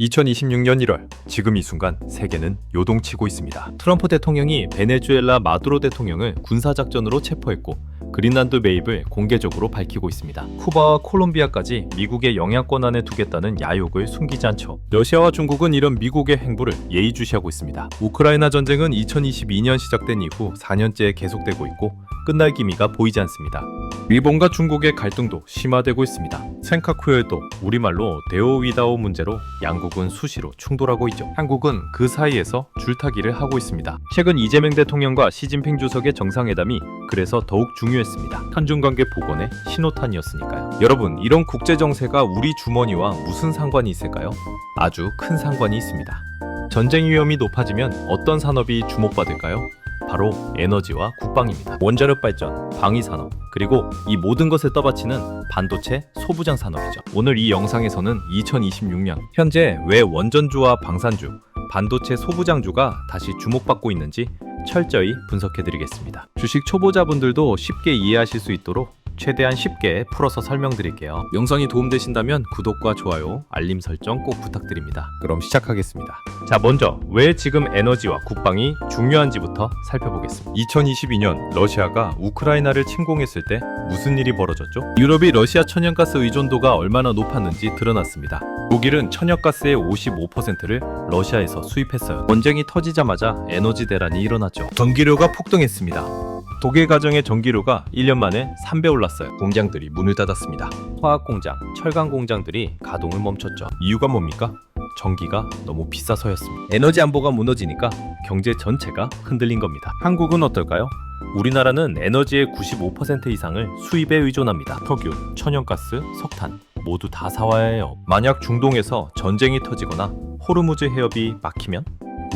2026년 1월, 지금 이 순간 세계는 요동치고 있습니다. 트럼프 대통령이 베네수엘라 마두로 대통령을 군사작전으로 체포했고 그린란드 매입을 공개적으로 밝히고 있습니다. 쿠바와 콜롬비아까지 미국의 영향권 안에 두겠다는 야욕을 숨기지 않죠. 러시아와 중국은 이런 미국의 행보를 예의주시하고 있습니다. 우크라이나 전쟁은 2022년 시작된 이후 4년째 계속되고 있고 끝날 기미가 보이지 않습니다. 일본과 중국의 갈등도 심화되고 있습니다. 센카쿠열도 우리말로 데오위다오 문제로 양국은 수시로 충돌하고 있죠. 한국은 그 사이에서 줄타기를 하고 있습니다. 최근 이재명 대통령과 시진핑 주석의 정상회담이 그래서 더욱 중요했습니다. 한중관계 복원의 신호탄이었으니까요. 여러분, 이런 국제정세가 우리 주머니와 무슨 상관이 있을까요? 아주 큰 상관이 있습니다. 전쟁 위험이 높아지면 어떤 산업이 주목받을까요? 바로 에너지와 국방입니다. 원자력 발전, 방위산업, 그리고 이 모든 것을 떠받치는 반도체, 소부장 산업이죠. 오늘 이 영상에서는 2026년 현재 왜 원전주와 방산주, 반도체 소부장주가 다시 주목받고 있는지 철저히 분석해드리겠습니다. 주식 초보자분들도 쉽게 이해하실 수 있도록 최대한 쉽게 풀어서 설명드릴게요. 영상이 도움되신다면 구독과 좋아요, 알림 설정 꼭 부탁드립니다. 그럼 시작하겠습니다. 자, 먼저 왜 지금 에너지와 국방이 중요한지부터 살펴보겠습니다. 2022년 러시아가 우크라이나를 침공했을 때 무슨 일이 벌어졌죠? 유럽이 러시아 천연가스 의존도가 얼마나 높았는지 드러났습니다. 독일은 천연가스의 55%를 러시아에서 수입했어요. 전쟁이 터지자마자 에너지 대란이 일어났죠. 전기료가 폭등했습니다. 독일 가정의 전기료가 1년 만에 3배 올랐어요. 공장들이 문을 닫았습니다. 화학공장, 철강공장들이 가동을 멈췄죠. 이유가 뭡니까? 전기가 너무 비싸서였습니다. 에너지 안보가 무너지니까 경제 전체가 흔들린 겁니다. 한국은 어떨까요? 우리나라는 에너지의 95% 이상을 수입에 의존합니다. 석유, 천연가스, 석탄 모두 다 사와야 해요. 만약 중동에서 전쟁이 터지거나 호르무즈 해협이 막히면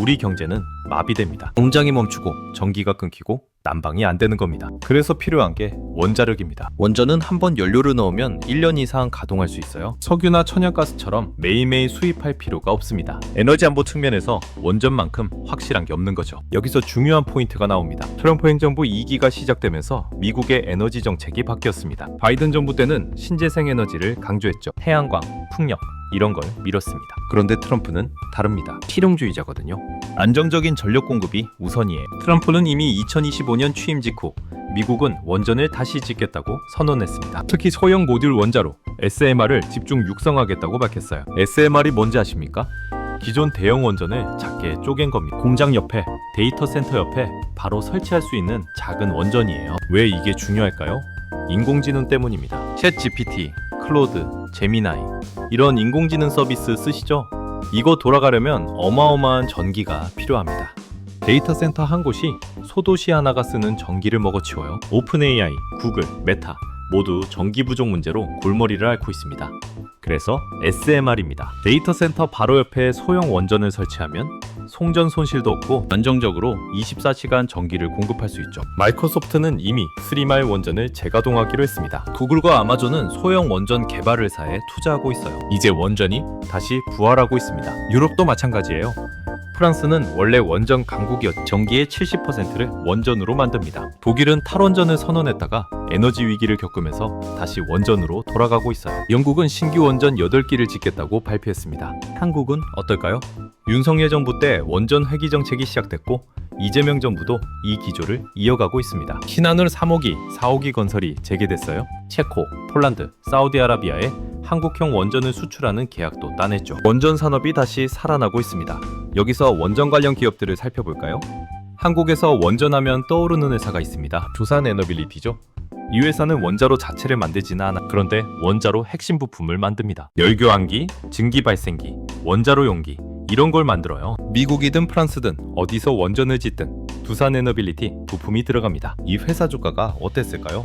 우리 경제는 마비됩니다. 공장이 멈추고 전기가 끊기고 난방이 안 되는 겁니다. 그래서 필요한 게 원자력입니다. 원전은 한번 연료를 넣으면 1년 이상 가동할 수 있어요. 석유나 천연가스처럼 매일매일 수입할 필요가 없습니다. 에너지 안보 측면에서 원전만큼 확실한 게 없는 거죠. 여기서 중요한 포인트가 나옵니다. 트럼프 행정부 2기가 시작되면서 미국의 에너지 정책이 바뀌었습니다. 바이든 정부 때는 신재생 에너지를 강조했죠. 태양광, 풍력 이런 걸 밀었습니다. 그런데 트럼프는 다릅니다. 실용주의자거든요. 안정적인 전력 공급이 우선이에요. 트럼프는 이미 2025년 취임 직후 미국은 원전을 다시 짓겠다고 선언했습니다. 특히 소형 모듈 원자로 SMR을 집중 육성하겠다고 밝혔어요. SMR이 뭔지 아십니까? 기존 대형 원전을 작게 쪼갠 겁니다. 공장 옆에, 데이터 센터 옆에 바로 설치할 수 있는 작은 원전이에요. 왜 이게 중요할까요? 인공지능 때문입니다. 챗 GPT, 클로드, 제미나이 이런 인공지능 서비스 쓰시죠? 이거 돌아가려면 어마어마한 전기가 필요합니다. 데이터 센터 한 곳이 소도시 하나가 쓰는 전기를 먹어치워요. 오픈 AI, 구글, 메타 모두 전기 부족 문제로 골머리를 앓고 있습니다. 그래서 SMR입니다. 데이터 센터 바로 옆에 소형 원전을 설치하면 송전 손실도 없고 안정적으로 24시간 전기를 공급할 수 있죠. 마이크로소프트는 이미 3마일 원전을 재가동하기로 했습니다. 구글과 아마존은 소형 원전 개발 회사에 투자하고 있어요. 이제 원전이 다시 부활하고 있습니다. 유럽도 마찬가지예요. 프랑스는 원래 원전 강국이었죠. 전기의 70%를 원전으로 만듭니다. 독일은 탈원전을 선언했다가 에너지 위기를 겪으면서 다시 원전으로 돌아가고 있어요. 영국은 신규 원전 8기를 짓겠다고 발표했습니다. 한국은 어떨까요? 윤석열 정부 때 원전 회기 정책이 시작됐고 이재명 정부도 이 기조를 이어가고 있습니다. 신한울 3호기, 4호기 건설이 재개됐어요. 체코, 폴란드, 사우디아라비아에 한국형 원전을 수출하는 계약도 따냈죠. 원전 산업이 다시 살아나고 있습니다. 여기서 원전 관련 기업들을 살펴볼까요? 한국에서 원전하면 떠오르는 회사가 있습니다. 두산에너빌리티죠. 이 회사는 원자로 자체를 만들지는 않아. 그런데 원자로 핵심 부품을 만듭니다. 열교환기, 증기발생기, 원자로 용기 이런 걸 만들어요. 미국이든 프랑스든 어디서 원전을 짓든 두산에너빌리티 부품이 들어갑니다. 이 회사 주가가 어땠을까요?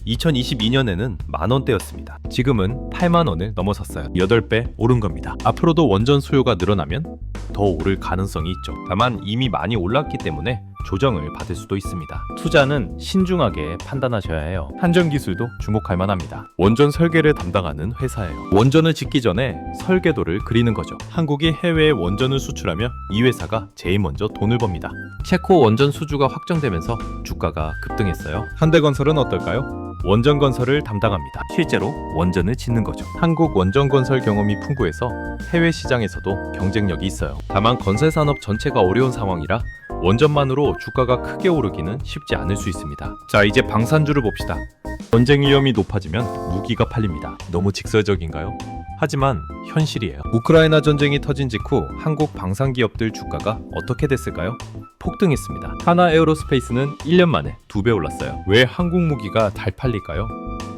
2022년에는 만원대였습니다. 지금은 8만원을 넘어섰어요. 8배 오른 겁니다. 앞으로도 원전 수요가 늘어나면 더 오를 가능성이 있죠. 다만 이미 많이 올랐기 때문에 조정을 받을 수도 있습니다. 투자는 신중하게 판단하셔야 해요. 한전기술도 주목할 만합니다. 원전 설계를 담당하는 회사예요. 원전을 짓기 전에 설계도를 그리는 거죠. 한국이 해외에 원전을 수출하면 이 회사가 제일 먼저 돈을 법니다. 체코 원전 수주가 확정되면서 주가가 급등했어요. 현대건설은 어떨까요? 원전 건설을 담당합니다. 실제로 원전을 짓는 거죠. 한국 원전 건설 경험이 풍부해서 해외 시장에서도 경쟁력이 있어요. 다만 건설 산업 전체가 어려운 상황이라 원전만으로 주가가 크게 오르기는 쉽지 않을 수 있습니다. 자, 이제 방산주를 봅시다. 전쟁 위험이 높아지면 무기가 팔립니다. 너무 직설적인가요? 하지만 현실이에요. 우크라이나 전쟁이 터진 직후 한국 방산 기업들 주가가 어떻게 됐을까요? 폭등했습니다. 하나 에어로스페이스는 1년 만에 2배 올랐어요. 왜 한국 무기가 잘 팔릴까요?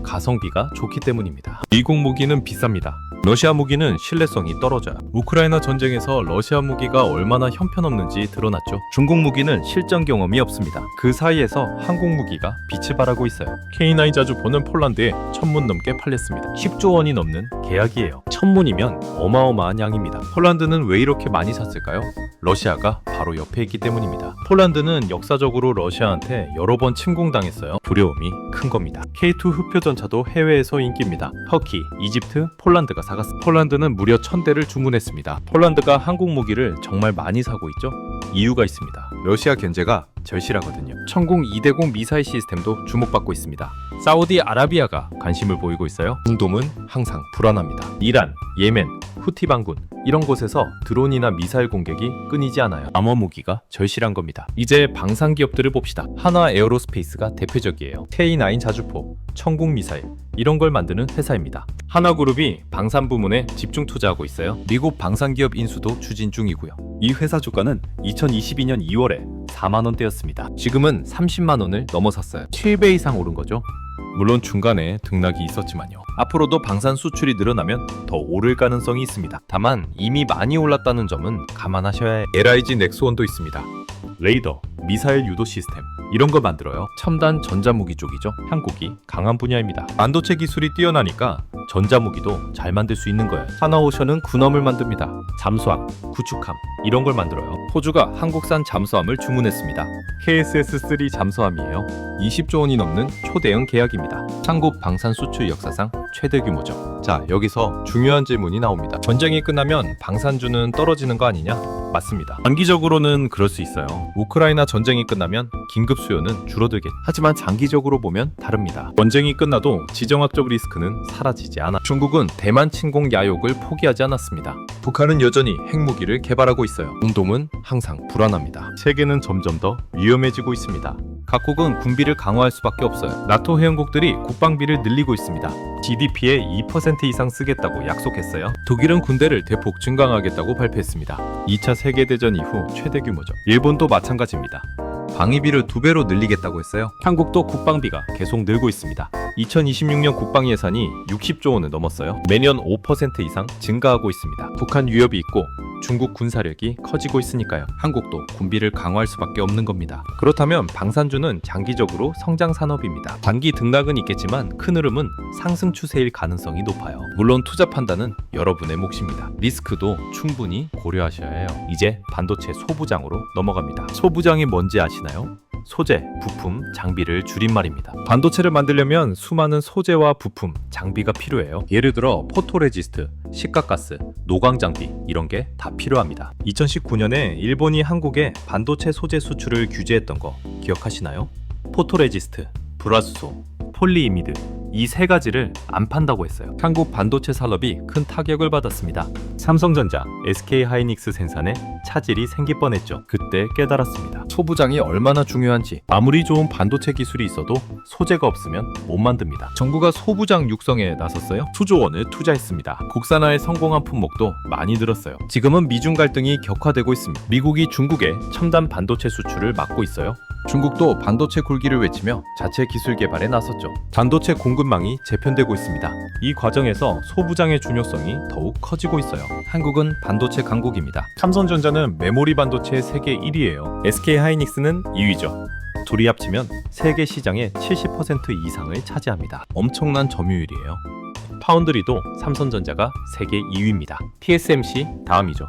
가성비가 좋기 때문입니다. 미국 무기는 비쌉니다. 러시아 무기는 신뢰성이 떨어져요. 우크라이나 전쟁에서 러시아 무기가 얼마나 형편없는지 드러났죠. 중국 무기는 실전 경험이 없습니다. 그 사이에서 한국 무기가 빛을 발하고 있어요. K9 자주포는 폴란드에 1000문 넘게 팔렸습니다. 10조 원이 넘는 계약이에요. 1000문이면 어마어마한 양입니다. 폴란드는 왜 이렇게 많이 샀을까요? 러시아가 바로 옆에 있기 때문입니다. 폴란드는 역사적으로 러시아한테 여러 번 침공당했어요. 두려움이 큰 겁니다. K2 흑표 전차도 해외에서 인기입니다. 터키, 이집트, 폴란드가 사갔습니다. 폴란드는 무려 1000대를 주문했습니다. 폴란드가 한국 무기를 정말 많이 사고 있죠? 이유가 있습니다. 러시아 견제가 절실하거든요. 천궁 2대공 미사일 시스템도 주목받고 있습니다. 사우디아라비아가 관심을 보이고 있어요. 중동은 항상 불안합니다. 이란, 예멘, 후티 반군 이런 곳에서 드론이나 미사일 공격이 끊이지 않아요. 암호 무기가 절실한 겁니다. 이제 방산 기업들을 봅시다. 한화 에어로스페이스가 대표적이에요. K9 자주포, 천궁 미사일 이런 걸 만드는 회사입니다. 한화그룹이 방산 부문에 집중 투자하고 있어요. 미국 방산 기업 인수도 추진 중이고요. 이 회사 주가는 2022년 2월에 4만 원대였습니다. 지금은 30만 원을 넘어섰어요. 7배 이상 오른 거죠. 물론 중간에 등락이 있었지만요. 앞으로도 방산 수출이 늘어나면 더 오를 가능성이 있습니다. 다만 이미 많이 올랐다는 점은 감안하셔야 해요. LIG 넥스원도 있습니다. 레이더, 미사일 유도 시스템 이런 거 만들어요. 첨단 전자무기 쪽이죠. 한국이 강한 분야입니다. 반도체 기술이 뛰어나니까 전자무기도 잘 만들 수 있는 거예요. 하나오션은 군함을 만듭니다. 잠수함, 구축함 이런 걸 만들어요. 호주가 한국산 잠수함을 주문했습니다. KSS-3 잠수함이에요. 20조 원이 넘는 초대형 계약입니다. 한국 방산 수출 역사상 최대 규모죠. 자, 여기서 중요한 질문이 나옵니다. 전쟁이 끝나면 방산주는 떨어지는 거 아니냐? 맞습니다. 단기적으로는 그럴 수 있어요. 우크라이나 전쟁이 끝나면 긴급 수요는 줄어들겠죠. 하지만 장기적으로 보면 다릅니다. 전쟁이 끝나도 지정학적 리스크는 사라지지 않아. 중국은 대만 침공 야욕을 포기하지 않았습니다. 북한은 여전히 핵무기를 개발하고 있어요. 중동은 항상 불안합니다. 세계는 점점 더 위험해지고 있습니다. 각국은 군비를 강화할 수밖에 없어요. 나토 회원국들이 국방비를 늘리고 있습니다. GDP의 2% 이상 쓰겠다고 약속했어요. 독일은 군대를 대폭 증강하겠다고 발표했습니다. 2차 세계대전 이후 최대 규모죠. 일본도 마찬가지입니다. 방위비를 2배로 늘리겠다고 했어요. 한국도 국방비가 계속 늘고 있습니다. 2026년 국방 예산이 60조 원을 넘었어요. 매년 5% 이상 증가하고 있습니다. 북한 위협이 있고 중국 군사력이 커지고 있으니까요. 한국도 군비를 강화할 수밖에 없는 겁니다. 그렇다면 방산주는 장기적으로 성장 산업입니다. 단기 등락은 있겠지만 큰 흐름은 상승 추세일 가능성이 높아요. 물론 투자 판단은 여러분의 몫입니다. 리스크도 충분히 고려하셔야 해요. 이제 반도체 소부장으로 넘어갑니다. 소부장이 뭔지 아시나요? 소재, 부품, 장비를 줄임말입니다. 반도체를 만들려면 수많은 소재와 부품, 장비가 필요해요. 예를 들어 포토레지스트, 식각가스, 노광 장비 이런 게 다 필요합니다. 2019년에 일본이 한국에 반도체 소재 수출을 규제했던 거 기억하시나요? 포토레지스트, 불화수소, 폴리이미드 이 세 가지를 안 판다고 했어요. 한국 반도체 산업이 큰 타격을 받았습니다. 삼성전자, SK하이닉스 생산에 차질이 생길 뻔했죠. 그때 깨달았습니다. 소부장이 얼마나 중요한지. 아무리 좋은 반도체 기술이 있어도 소재가 없으면 못 만듭니다. 정부가 소부장 육성에 나섰어요. 수조 원을 투자했습니다. 국산화에 성공한 품목도 많이 늘었어요. 지금은 미중 갈등이 격화되고 있습니다. 미국이 중국에 첨단 반도체 수출을 막고 있어요. 중국도 반도체 굴기를 외치며 자체 기술 개발에 나섰죠. 반도체 공급망이 재편되고 있습니다. 이 과정에서 소부장의 중요성이 더욱 커지고 있어요. 한국은 반도체 강국입니다. 삼성전자는 메모리 반도체 세계 1위예요. SK하이닉스는 2위죠. 둘이 합치면 세계 시장의 70% 이상을 차지합니다. 엄청난 점유율이에요. 파운드리도 삼성전자가 세계 2위입니다. TSMC 다음이죠.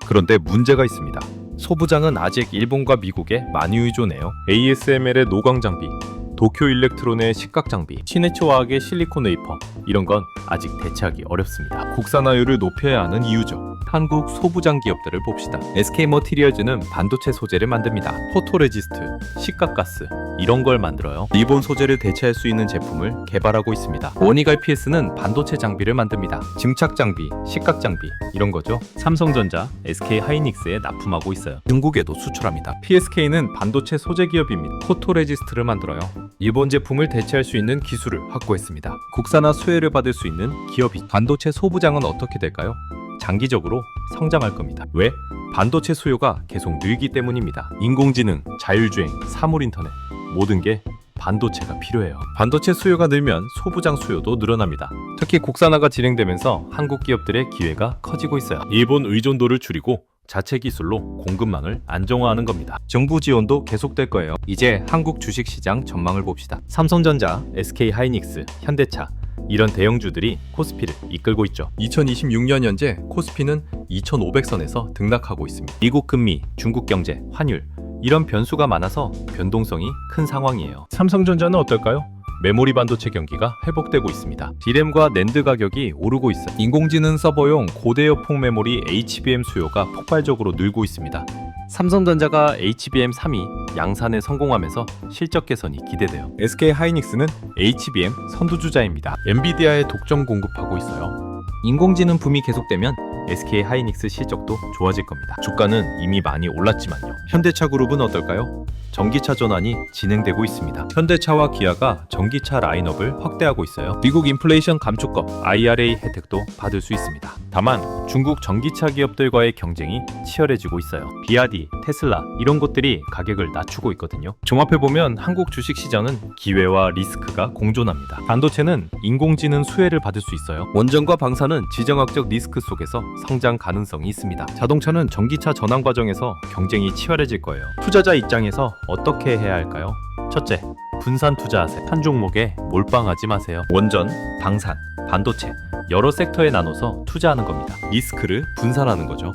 그런데 문제가 있습니다. 소부장은 아직 일본과 미국에 많이 의존해요. ASML의 노광 장비, 도쿄 일렉트론의 식각 장비, 시네츠 화학의 실리콘 웨이퍼 이런 건 아직 대체하기 어렵습니다. 국산화율을 높여야 하는 이유죠. 한국 소부장 기업들을 봅시다. SK 머티리얼즈는 반도체 소재를 만듭니다. 포토레지스트, 식각가스 이런 걸 만들어요. 리본 소재를 대체할 수 있는 제품을 개발하고 있습니다. 원익 RPS는 반도체 장비를 만듭니다. 증착 장비, 식각 장비 이런 거죠. 삼성전자, SK 하이닉스에 납품하고 있어요. 중국에도 수출합니다. PSK는 반도체 소재 기업입니다. 포토레지스트를 만들어요. 일본 제품을 대체할 수 있는 기술을 확보했습니다. 국산화 수혜를 받을 수 있는 기업이. 반도체 소부장은 어떻게 될까요? 장기적으로 성장할 겁니다. 왜? 반도체 수요가 계속 늘기 때문입니다. 인공지능, 자율주행, 사물인터넷 모든 게 반도체가 필요해요. 반도체 수요가 늘면 소부장 수요도 늘어납니다. 특히 국산화가 진행되면서 한국 기업들의 기회가 커지고 있어요. 일본 의존도를 줄이고 자체 기술로 공급망을 안정화하는 겁니다. 정부 지원도 계속될 거예요. 이제 한국 주식시장 전망을 봅시다. 삼성전자, SK 하이닉스, 현대차 이런 대형주들이 코스피를 이끌고 있죠. 2026년 현재 코스피는 2,500선에서 등락하고 있습니다. 미국 금리, 중국 경제, 환율 이런 변수가 많아서 변동성이 큰 상황이에요. 삼성전자는 어떨까요? 메모리 반도체 경기가 회복되고 있습니다. D램과 낸드 가격이 오르고 있어요. 인공지능 서버용 고대역폭 메모리 HBM 수요가 폭발적으로 늘고 있습니다. 삼성전자가 HBM3이 양산에 성공하면서 실적 개선이 기대돼요. SK 하이닉스는 HBM 선두주자입니다. 엔비디아에 독점 공급하고 있어요. 인공지능 붐이 계속되면 SK 하이닉스 실적도 좋아질 겁니다. 주가는 이미 많이 올랐지만요. 현대차 그룹은 어떨까요? 전기차 전환이 진행되고 있습니다. 현대차와 기아가 전기차 라인업을 확대하고 있어요. 미국 인플레이션 감축법 IRA 혜택도 받을 수 있습니다. 다만 중국 전기차 기업들과의 경쟁이 치열해지고 있어요. 비아디, 테슬라 이런 것들이 가격을 낮추고 있거든요. 종합해보면 한국 주식시장은 기회와 리스크가 공존합니다. 반도체는 인공지능 수혜를 받을 수 있어요. 원전과 방사는 지정학적 리스크 속에서 성장 가능성이 있습니다. 자동차는 전기차 전환 과정에서 경쟁이 치열해질 거예요. 투자자 입장에서 어떻게 해야 할까요? 첫째, 분산 투자하세요. 한 종목에 몰빵하지 마세요. 원전, 방산, 반도체 여러 섹터에 나눠서 투자하는 겁니다. 리스크를 분산하는 거죠.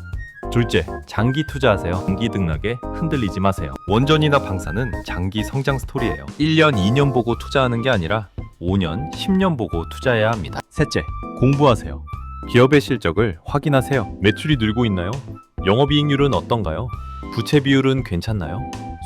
둘째, 장기 투자하세요. 장기 등락에 흔들리지 마세요. 원전이나 방산은 장기 성장 스토리예요. 1년, 2년 보고 투자하는 게 아니라 5년, 10년 보고 투자해야 합니다. 셋째, 공부하세요. 기업의 실적을 확인하세요. 매출이 늘고 있나요? 영업이익률은 어떤가요? 부채 비율은 괜찮나요?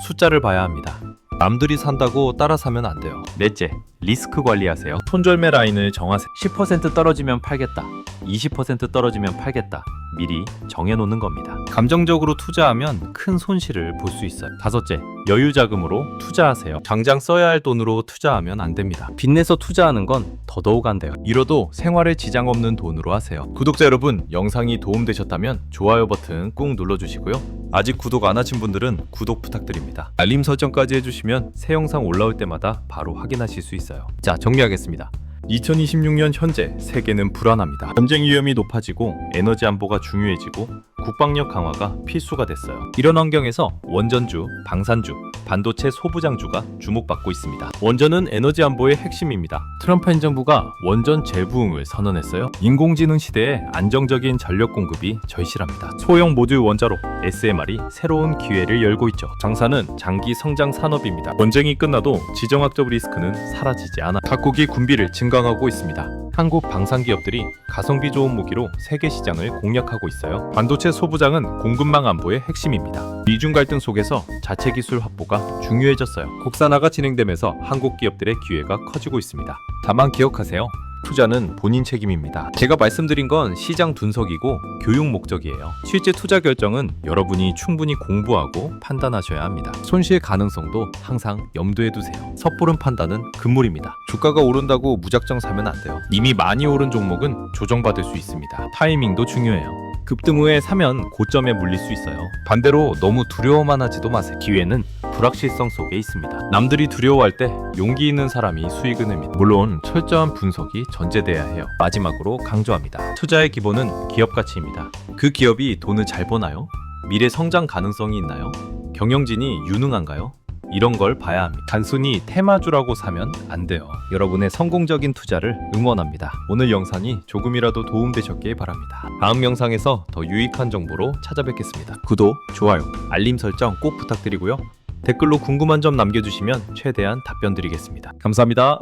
숫자를 봐야 합니다. 남들이 산다고 따라 사면 안 돼요. 넷째, 리스크 관리하세요. 손절매 라인을 정하세요. 10% 떨어지면 팔겠다. 20% 떨어지면 팔겠다. 미리 정해놓는 겁니다. 감정적으로 투자하면 큰 손실을 볼 수 있어요. 다섯째, 여유 자금으로 투자하세요. 당장 써야 할 돈으로 투자하면 안 됩니다. 빚내서 투자하는 건 더더욱 안 돼요. 이러도 생활에 지장 없는 돈으로 하세요. 구독자 여러분, 영상이 도움되셨다면 좋아요 버튼 꾹 눌러주시고요. 아직 구독 안 하신 분들은 구독 부탁드립니다. 알림 설정까지 해주시면 새 영상 올라올 때마다 바로 확인하실 수 있어요. 자, 정리하겠습니다. 2026년 현재 세계는 불안합니다. 전쟁 위험이 높아지고 에너지 안보가 중요해지고 국방력 강화가 필수가 됐어요. 이런 환경에서 원전주, 방산주, 반도체 소부장주가 주목받고 있습니다. 원전은 에너지 안보의 핵심입니다. 트럼프 행정부가 원전 재부흥을 선언했어요. 인공지능 시대에 안정적인 전력 공급이 절실합니다. 소형 모듈 원자로 SMR이 새로운 기회를 열고 있죠. 방산은 장기 성장 산업입니다. 전쟁이 끝나도 지정학적 리스크는 사라지지 않아. 각국이 군비를 증강하고 있습니다. 한국 방산 기업들이 가성비 좋은 무기로 세계 시장을 공략하고 있어요. 반도체 소부장은 공급망 안보의 핵심입니다. 미중 갈등 속에서 자체 기술 확보가 중요해졌어요. 국산화가 진행되면서 한국 기업들의 기회가 커지고 있습니다. 다만 기억하세요. 투자는 본인 책임입니다. 제가 말씀드린 건 시장 분석이고 교육 목적이에요. 실제 투자 결정은 여러분이 충분히 공부하고 판단하셔야 합니다. 손실 가능성도 항상 염두에 두세요. 섣부른 판단은 금물입니다. 주가가 오른다고 무작정 사면 안 돼요. 이미 많이 오른 종목은 조정받을 수 있습니다. 타이밍도 중요해요. 급등 후에 사면 고점에 물릴 수 있어요. 반대로 너무 두려워만 하지도 마세요. 기회는 불확실성 속에 있습니다. 남들이 두려워할 때 용기 있는 사람이 수익을 냅니다. 물론 철저한 분석이 전제돼야 해요. 마지막으로 강조합니다. 투자의 기본은 기업 가치입니다. 그 기업이 돈을 잘 버나요? 미래 성장 가능성이 있나요? 경영진이 유능한가요? 이런 걸 봐야 합니다. 단순히 테마주라고 사면 안 돼요. 여러분의 성공적인 투자를 응원합니다. 오늘 영상이 조금이라도 도움되셨길 바랍니다. 다음 영상에서 더 유익한 정보로 찾아뵙겠습니다. 구독, 좋아요, 알림 설정 꼭 부탁드리고요. 댓글로 궁금한 점 남겨주시면 최대한 답변 드리겠습니다. 감사합니다.